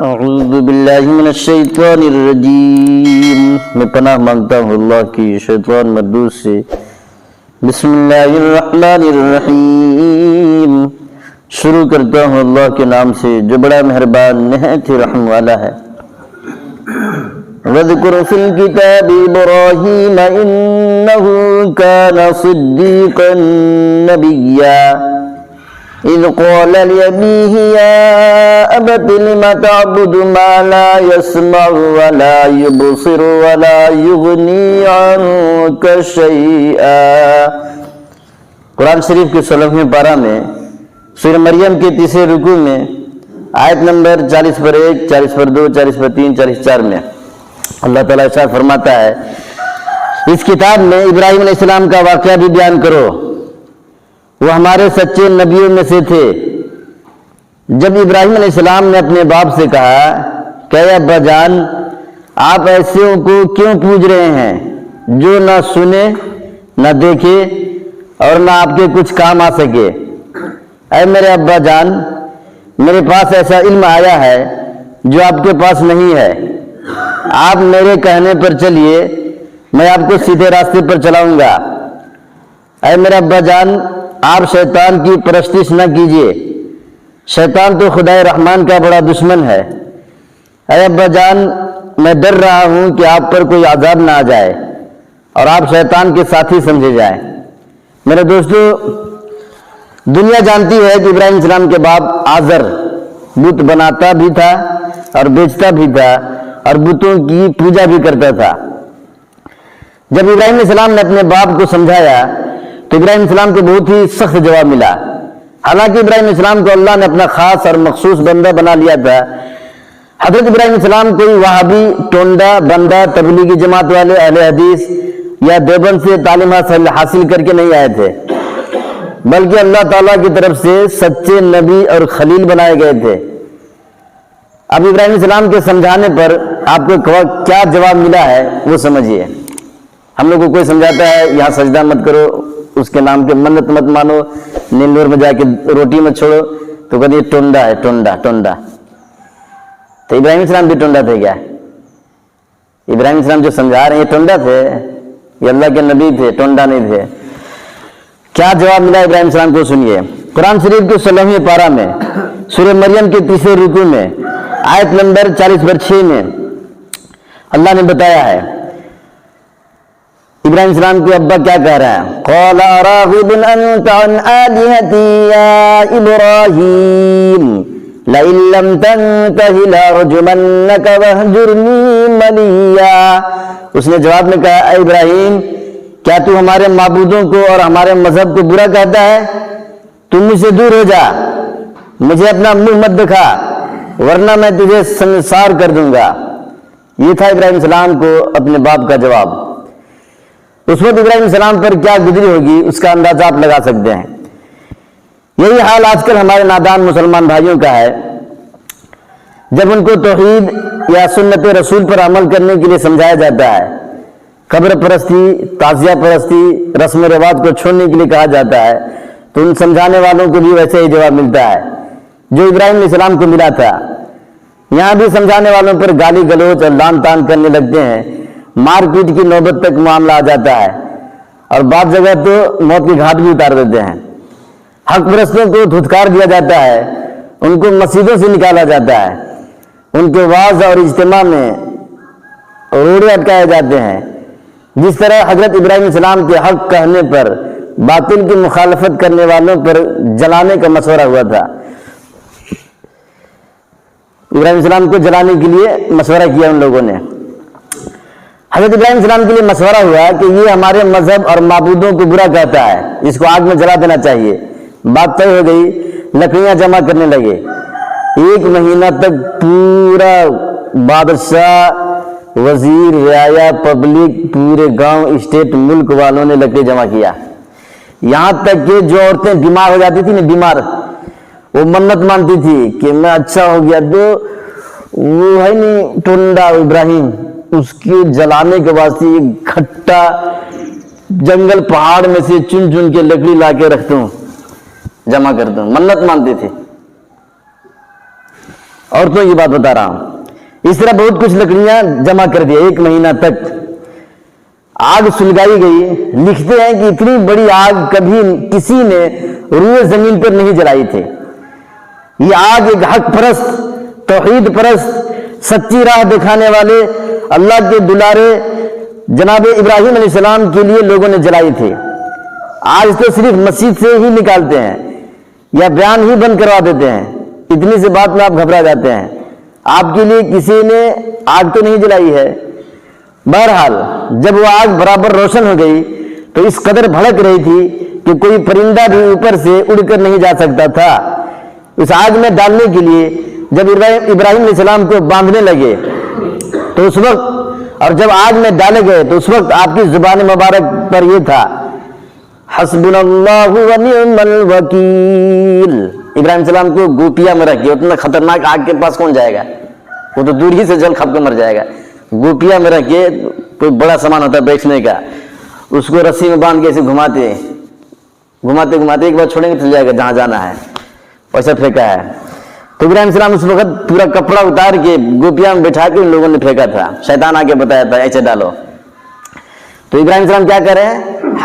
اعوذ باللہ من الشیطان الرجیم، میں پناہ مانگتا ہوں اللہ کی شیطان مردود سے۔ بسم اللہ الرحمن الرحیم، شروع کرتا ہوں اللہ کے نام سے جو بڑا مہربان نہایت رحم والا ہے۔ وَاذْكُرْ فِي الْكِتَابِ إِبْرَاهِيمَ إِنَّهُ كَانَ صِدِّيقًا نَبِيًّا إِذْ قَالَ لِأَبِيهِ يَا أَبَتِ لِمَ تَعْبُدُ مَا لَا يَسْمَعُ وَلَا يُبْصِرُ وَلَا يُغْنِي عَنْكَ شَيْئًا۔ قرآن شریف کے 16ویں پارہ میں سورہ مریم کے تیسرے رکوع میں آیت نمبر 40/1، 40/2، 40/3، 44 میں اللہ تعالیٰ ارشاد فرماتا ہے، اس کتاب میں ابراہیم علیہ السلام کا واقعہ بھی بیان کرو، وہ ہمارے سچے نبیوں میں سے تھے۔ جب ابراہیم علیہ السلام نے اپنے باپ سے کہا کہ اے ابا جان، آپ ایسوں کو کیوں پوج رہے ہیں جو نہ سنے نہ دیکھے اور نہ آپ کے کچھ کام آ سکے؟ اے میرے ابا جان، میرے پاس ایسا علم آیا ہے جو آپ کے پاس نہیں ہے، آپ میرے کہنے پر چلیے، میں آپ کو سیدھے راستے پر چلاؤں گا۔ اے میرے ابا جان، آپ شیطان کی پرستش نہ کیجیے، شیطان تو خدا رحمان کا بڑا دشمن ہے۔ اے ابا جان، میں ڈر رہا ہوں کہ آپ پر کوئی عذاب نہ آ جائے اور آپ شیطان کے ساتھی سمجھے جائیں۔ میرے دوستو، دنیا جانتی ہے کہ ابراہیم علیہ السلام کے باپ آزر بت بناتا بھی تھا اور بیچتا بھی تھا اور بتوں کی پوجا بھی کرتا تھا۔ جب ابراہیم علیہ السلام نے اپنے باپ کو سمجھایا تو ابراہیم علیہ السلام کو بہت ہی سخت جواب ملا۔ حالانکہ ابراہیم علیہ السلام کو اللہ نے اپنا خاص اور مخصوص بندہ بنا لیا تھا۔ حضرت ابراہیم علیہ السلام کوئی وہابی، ٹونڈا بندہ، تبلیغی جماعت والے، اہل حدیث یا دیوبند سے تعلیم حاصل کر کے نہیں آئے تھے، بلکہ اللہ تعالیٰ کی طرف سے سچے نبی اور خلیل بنائے گئے تھے۔ اب ابراہیم علیہ السلام کے سمجھانے پر آپ کو کیا جواب ملا ہے وہ سمجھیے۔ ہم لوگ کو کوئی سمجھاتا ہے یہاں سجدہ مت کرو، اس کے نام کے منت مت مانو، نیلور میں جا کے روٹی مت چھوڑو، تو کہتے یہ ٹونڈا ہے، ٹونڈا ٹونڈا۔ تو ابراہیم علیہ السلام بھی ٹونڈا تھے کیا؟ ابراہیم علیہ السلام جو سمجھا رہے ہیں یہ ٹونڈا تھے؟ یہ اللہ کے نبی تھے، ٹونڈا نہیں تھے۔ کیا جواب ملا ابراہیم علیہ السلام کو سنیے۔ قرآن شریف کے 16ویں پارہ میں سورہ مریم کے تیسرے رکوع میں آیت نمبر 40/6 میں اللہ نے بتایا ہے، ابراہیم علیہ السلام کے ابا کیا کہہ رہے ہیں؟ قال راغب انت عن آلهتي يا ابراہیم لئن لم تنته لارجمنك واهجرني مليا۔ اس نے جواب میں کہا، اے ابراہیم، کیا تو ہمارے معبودوں کو اور ہمارے مذہب کو برا کہتا ہے؟ تم مجھ سے دور ہو جا، مجھے اپنا منہ مت دکھا، ورنہ میں تجھے سنسار کر دوں گا۔ یہ تھا ابراہیم علیہ السلام کو اپنے باپ کا جواب۔ اس وقت ابراہیم علیہ السلام پر کیا گزری ہوگی اس کا اندازہ آپ لگا سکتے ہیں۔ یہی حال آج کل ہمارے نادان مسلمان بھائیوں کا ہے۔ جب ان کو توحید یا سنت رسول پر عمل کرنے کے لیے سمجھایا جاتا ہے، قبر پرستی، تعزیہ پرستی، رسم و رواج کو چھوڑنے کے لیے کہا جاتا ہے، تو ان سمجھانے والوں کو بھی ویسے ہی جواب ملتا ہے جو ابراہیم علیہ السلام کو ملا تھا۔ یہاں بھی سمجھانے والوں پر گالی گلوچ اور لان تان کرنے لگتے ہیں، مار پیٹ کی نوبت تک معاملہ آ جاتا ہے، اور بعض جگہ تو موت کی گھاٹ بھی اتار دیتے ہیں۔ حق پرستوں کو دھتکار دیا جاتا ہے، ان کو مسجدوں سے نکالا جاتا ہے، ان کے وعظ اور اجتماع میں روڑے اٹکائے جاتے ہیں۔ جس طرح حضرت ابراہیم علیہ السلام کے حق کہنے پر باطل کی مخالفت کرنے والوں پر جلانے کا مشورہ ہوا تھا۔ ابراہیم علیہ السلام کو جلانے کے لیے مشورہ کیا ان لوگوں نے۔ حضرت ابراہیم علیہ السلام کے لیے مشورہ ہوا کہ یہ ہمارے مذہب اور معبودوں کو برا کہتا ہے، اس کو آگ میں جلا دینا چاہیے۔ بات طے ہو گئی، لکڑیاں جمع کرنے لگے۔ 1 مہینہ تک پورا بادشاہ، وزیر، رعایا، پبلک، پورے گاؤں، اسٹیٹ، ملک والوں نے لکڑی جمع کیا۔ یہاں تک کہ جو عورتیں بیمار ہو جاتی تھی نا، بیمار، وہ منت مانتی تھی کہ میں اچھا ہو گیا، تو وہ ہے نہیں ٹونڈا ابراہیم، اس کے جلانے کے واسطے کھٹا جنگل پہاڑ میں سے چن چن کے لکڑی لا کے رکھتا ہوں، جمع کرتا ہوں، منت مانتے تھے۔ عورتوں کی بات بتا رہا ہوں۔ اس طرح بہت کچھ لکڑیاں جمع کر دیا، 1 مہینہ تک آگ سلگائی گئی۔ لکھتے ہیں کہ اتنی بڑی آگ کبھی کسی نے روئے زمین پر نہیں جلائی تھی۔ یہ آگ ایک حق پرست، توحید پرست، سچی راہ دکھانے والے اللہ کے دلارے جناب ابراہیم علیہ السلام کے لیے لوگوں نے جلائی تھی۔ آج تو صرف مسجد سے ہی نکالتے ہیں یا بیان ہی بند کروا دیتے ہیں، اتنی سی بات میں آپ گھبرا جاتے ہیں۔ آپ کے لیے کسی نے آگ تو نہیں جلائی ہے۔ بہرحال جب وہ آگ برابر روشن ہو گئی تو اس قدر بھڑک رہی تھی کہ کوئی پرندہ بھی اوپر سے اڑ کر نہیں جا سکتا تھا۔ اس آگ میں ڈالنے کے لیے جب ابراہیم علیہ السلام کو باندھنے لگے تو اس وقت، اور جب آگ میں ڈالے گئے تو اس وقت آپ کی زبان مبارک پر یہ تھا، حسبنا اللہ و نعم الوکیل۔ ابراہیم علیہ السلام کو گوپیا میں رکھے، اتنا خطرناک آگ کے پاس کون جائے گا، وہ تو دور ہی سے جل کھپ کے مر جائے گا۔ گوپیا میں رکھے، کوئی بڑا سامان ہوتا ہے بیچنے کا، اس کو رسی میں باندھ کے ایسے گھماتے گھماتے ایک بار چھوڑیں گے چل جائے گا جہاں جانا ہے، ویسا پھینکا ہے۔ تو ابراہیم علیہ السلام اس وقت پورا کپڑا اتار کے گوپیا میں بٹھا کے ان لوگوں نے پھینکا تھا، شیطان آ کے بتایا تھا ایسے ڈالو۔ تو ابراہیم علیہ السلام کیا کریں،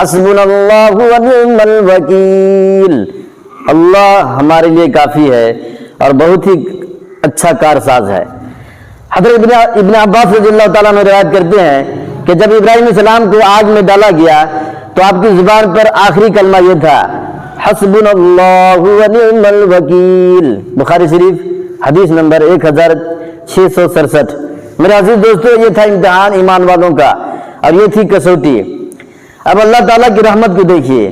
حسبنا اللہ و نعم الوکیل، اللہ ہمارے لیے کافی ہے اور بہت ہی اچھا کارساز ہے۔ حضرت ابن عباس رضی اللہ تعالیٰ عنہ روایت کرتے ہیں کہ جب ابراہیم علیہ السلام کو آگ میں ڈالا گیا تو آپ کی زبان پر آخری کلمہ یہ تھا، حسبنا اللہ و نعم الوکیل۔ بخاری شریف حدیث نمبر 1667۔ میرے عزیز دوستو، یہ تھا امتحان ایمان والوں کا اور یہ تھی کسوٹی۔ اب اللہ تعالیٰ کی رحمت کو دیکھیے،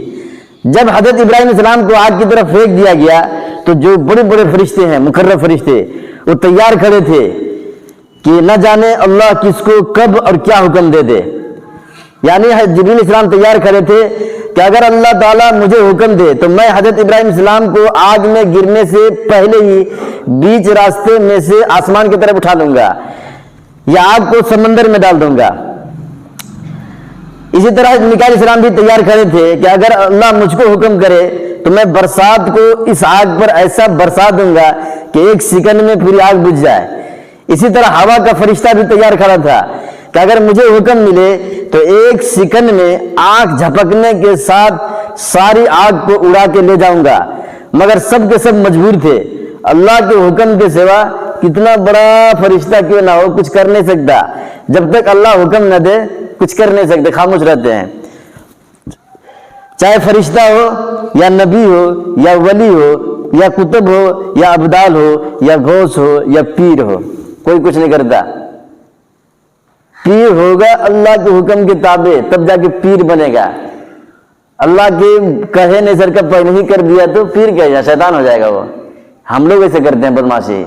جب حضرت ابراہیم علیہ السلام کو آگ کی طرف پھینک دیا گیا تو جو بڑے بڑے فرشتے ہیں، مقرب فرشتے، وہ تیار کھڑے تھے کہ نہ جانے اللہ کس کو کب اور کیا حکم دے دے۔ یعنی جبریل علیہ السلام تیار کھڑے تھے کہ اگر اللہ تعالیٰ مجھے حکم دے تو میں حضرت ابراہیم علیہ السلام کو آگ میں گرنے سے پہلے ہی بیچ راستے میں سے آسمان کی طرف اٹھا لوں گا یا آگ کو سمندر میں ڈال دوں گا۔ اسی طرح میکائیل علیہ السلام بھی تیار کھڑے تھے کہ اگر اللہ مجھ کو حکم کرے تو میں برسات کو اس آگ پر ایسا برسا دوں گا کہ 1 سیکنڈ میں پوری آگ بجھ جائے۔ اسی طرح ہوا کا فرشتہ بھی تیار کھڑا تھا کہ اگر مجھے حکم ملے تو 1 سیکنڈ میں آنکھ جھپکنے کے ساتھ ساری آگ کو اڑا کے لے جاؤں گا، مگر سب کے سب مجبور تھے۔ اللہ کے حکم کے سوا کتنا بڑا فرشتہ کیوں نہ ہو کچھ کر نہیں سکتا، جب تک اللہ حکم نہ دے کچھ کر نہیں سکتے، خاموش رہتے ہیں۔ چاہے فرشتہ ہو یا نبی ہو یا ولی ہو یا کتب ہو یا ابدال ہو یا غوث ہو یا پیر ہو، کوئی کچھ نہیں کرتا۔ پیر ہوگا اللہ کے حکم کے تابع، تب جا کے پیر بنے گا۔ اللہ کے کہے نے سر کا پہ نہیں کر دیا تو پیر کیا جائے، شیطان ہو جائے گا وہ۔ ہم لوگ ایسے کرتے ہیں بدماشی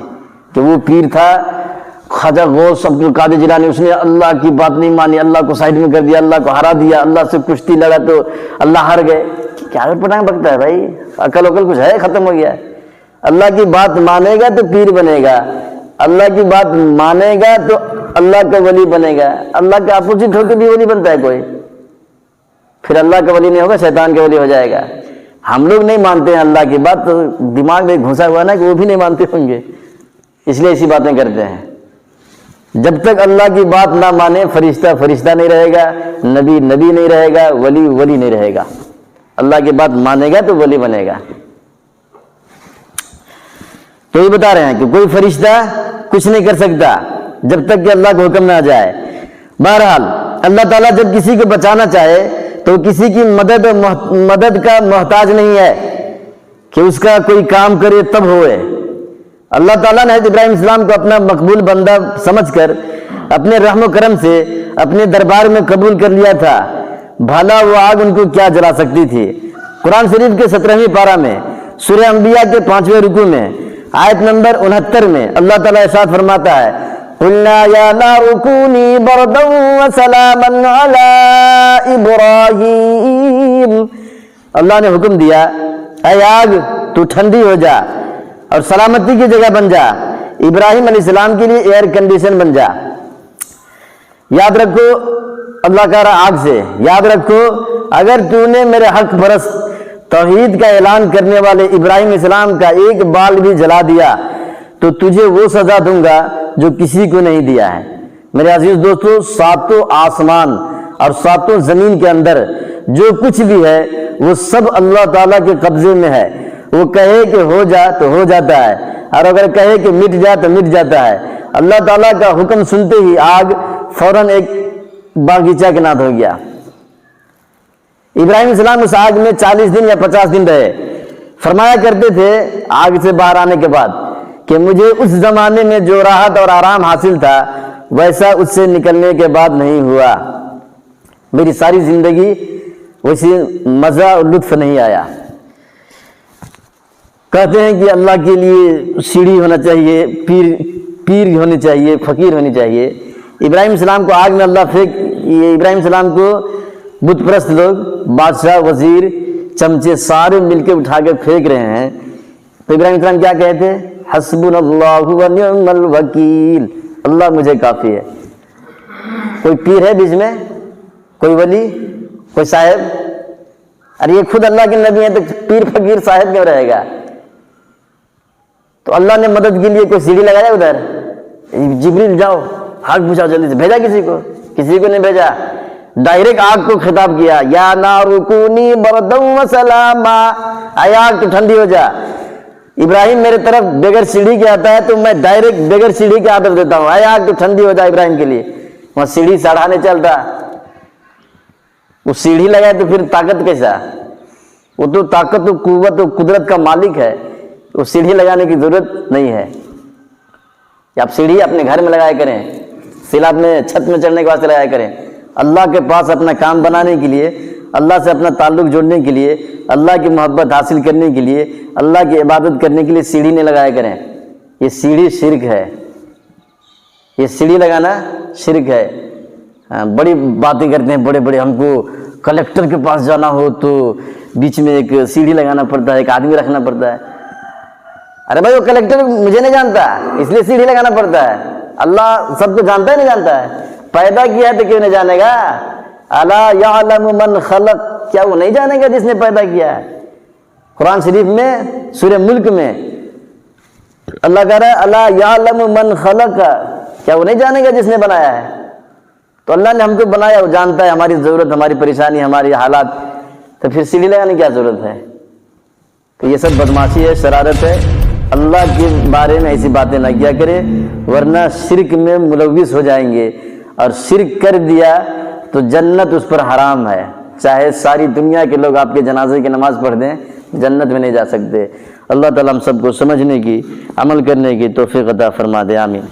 کہ وہ پیر تھا خواجہ غوث عبد القادر جیلانی، اس نے اللہ کی بات نہیں مانی، اللہ کو سائڈ میں کر دیا، اللہ کو ہرا دیا، اللہ سے کشتی لڑا تو اللہ ہار گئے۔ کیا پٹانگ بکتا ہے بھائی، عقل وقل کچھ ہے، ختم ہو گیا۔ اللہ کی بات مانے گا تو پیر بنے گا، اللہ کی بات مانے گا تو اللہ کا ولی بنے گا۔ اللہ کے اپوزٹ ہو کے بھی ولی بنتا ہے کوئی، پھر اللہ کا ولی نہیں ہوگا، شیطان کا ولی ہو جائے گا۔ ہم لوگ نہیں مانتے ہیں اللہ کی بات، تو دماغ میں گھسا ہوا نا کہ وہ بھی نہیں مانتے ہوں گے، اس لیے ایسی باتیں کرتے ہیں۔ جب تک اللہ کی بات نہ مانے فرشتہ فرشتہ نہیں رہے گا، نبی نبی نہیں رہے گا، ولی ولی نہیں رہے گا۔ اللہ کی بات مانے گا تو ولی بنے گا۔ تو یہ بتا رہے ہیں کہ کوئی فرشتہ کچھ نہیں کر سکتا جب تک کہ اللہ کا حکم نہ آ جائے۔ بہرحال اللہ تعالیٰ جب کسی کو بچانا چاہے تو کسی کی مدد کا محتاج نہیں ہے کہ اس کا کوئی کام کرے تب ہوئے۔ اللہ تعالیٰ نے حضرت ابراہیم السلام کو اپنا مقبول بندہ سمجھ کر اپنے رحم و کرم سے اپنے دربار میں قبول کر لیا تھا، بھلا وہ آگ ان کو کیا جلا سکتی تھی۔ قرآن شریف کے 17ویں پارہ میں سورہ انبیاء کے 5ویں رکوع میں آیت نمبر 69 میں اللہ تعالیٰ ارشاد فرماتا ہے، قُلْنَا يَا نَارُ كُونِي بَرْدًا وَسَلَامًا عَلَىٰ إِبْرَاهِيمَ۔ اللہ نے حکم دیا، اے آگ تو ٹھنڈی ہو جا اور سلامتی کی جگہ بن جا، ابراہیم علیہ السلام کے لیے ایئر کنڈیشن بن جا۔ یاد رکھو، اللہ کہہ رہا آگ سے، یاد رکھو اگر تو نے میرے حق پرست توحید کا اعلان کرنے والے ابراہیم علیہ السلام کا ایک بال بھی جلا دیا تو تجھے وہ سزا دوں گا جو کسی کو نہیں دیا ہے۔ میرے عزیز دوستو، ساتوں آسمان اور ساتوں زمین کے اندر جو کچھ بھی ہے وہ سب اللہ تعالیٰ کے قبضے میں ہے۔ وہ کہے کہ ہو جا تو ہو جاتا ہے، اور اگر کہے کہ مٹ جا تو مٹ جاتا ہے۔ اللہ تعالیٰ کا حکم سنتے ہی آگ فوراً ایک باغیچہ کے نات ہو گیا۔ ابراہیم السلام اس آگ میں 40 دن یا 50 دن رہے۔ فرمایا کرتے تھے آگ سے باہر آنے کے بعد کہ مجھے اس زمانے میں جو راحت اور آرام حاصل تھا ویسا اس سے نکلنے کے بعد نہیں ہوا۔ میری ساری زندگی ویسی مزہ اور لطف نہیں آیا۔ کہتے ہیں کہ اللہ کے لیے سیڑھی ہونا چاہیے، پیر ہونی چاہیے، فقیر ہونی چاہیے۔ ابراہیم السلام کو آگ میں اللہ ابراہیم السلام کو بت پرست لوگ، بادشاہ، وزیر، چمچے سارے مل کے اٹھا کے پھینک رہے ہیں، تو ابراہیم السلام کیا کہتے؟ حسبنا اللہ و نعم الوکیل، اللہ مجھے کافی ہے۔ کوئی پیر ہے بیچ میں؟ کوئی ولی؟ کوئی صاحب؟ ارے یہ خود اللہ کے نبی ہیں تو پیر فقیر صاحب کیوں رہے گا؟ تو اللہ نے مدد کے لیے کوئی سیڑھی لگایا ادھر؟ جبریل جاؤ آگ بجھاؤ جلدی سے، بھیجا کسی کو نہیں بھیجا۔ ڈائریکٹ آگ کو خطاب کیا، یا نار کونی بردا و سلاما، اے آگ تو ٹھنڈی ہو جا۔ ابراہیم میرے طرف بغیر سیڑھی کے آتا ہے تو میں ڈائریکٹ بغیر سیڑھی کے آدر دیتا ہوں، اے آگ تو ٹھنڈی ہو جا ابراہیم کے لیے۔ وہاں سیڑھی ساڑھا نہیں چلتا، وہ سیڑھی لگائے تو پھر طاقت کیسا؟ وہ تو طاقت و قوت و قدرت کا مالک ہے، وہ سیڑھی لگانے کی ضرورت نہیں ہے۔ آپ سیڑھی اپنے گھر میں لگایا کریں، سیلاب میں چھت میں چڑھنے کے واسطے لگایا کریں۔ اللہ کے پاس اپنا کام بنانے کے لیے، اللہ سے اپنا تعلق جوڑنے کے لیے، اللہ کی محبت حاصل کرنے کے لیے، اللہ کی عبادت کرنے کے لیے سیڑھی نہیں لگایا کریں۔ یہ سیڑھی شرک ہے، یہ سیڑھی لگانا شرک ہے۔ بڑی باتیں کرتے ہیں بڑے بڑے، ہم کو کلیکٹر کے پاس جانا ہو تو بیچ میں ایک سیڑھی لگانا پڑتا ہے، ایک آدمی رکھنا پڑتا ہے۔ ارے بھائی وہ کلیکٹر مجھے نہیں جانتا اس لیے سیڑھی لگانا پڑتا ہے، اللہ سب کو جانتا ہے نہیں جانتا ہے؟ پیدا کیا ہے تو کیوں نہیں جانے گا؟ الا یعلم من خلق، کیا وہ نہیں جانے گا جس نے پیدا کیا ہے؟ قرآن شریف میں سورہ ملک میں اللہ کہہ رہا ہے الا یعلم من خلق، کیا وہ نہیں جانے گا جس نے بنایا ہے؟ تو اللہ نے ہم کو بنایا، وہ جانتا ہے ہماری ضرورت، ہماری پریشانی، ہماری حالات، تو پھر سیڑھی لگانے کی کیا ضرورت ہے؟ تو یہ سب بدماشی ہے، شرارت ہے۔ اللہ کے بارے میں ایسی باتیں نہ کیا کرے، ورنہ شرک میں ملوث ہو جائیں گے، اور شرک کر دیا تو جنت اس پر حرام ہے۔ چاہے ساری دنیا کے لوگ آپ کے جنازے کی نماز پڑھ دیں، جنت میں نہیں جا سکتے۔ اللہ تعالیٰ ہم سب کو سمجھنے کی، عمل کرنے کی توفیق عطا فرما دے، آمین۔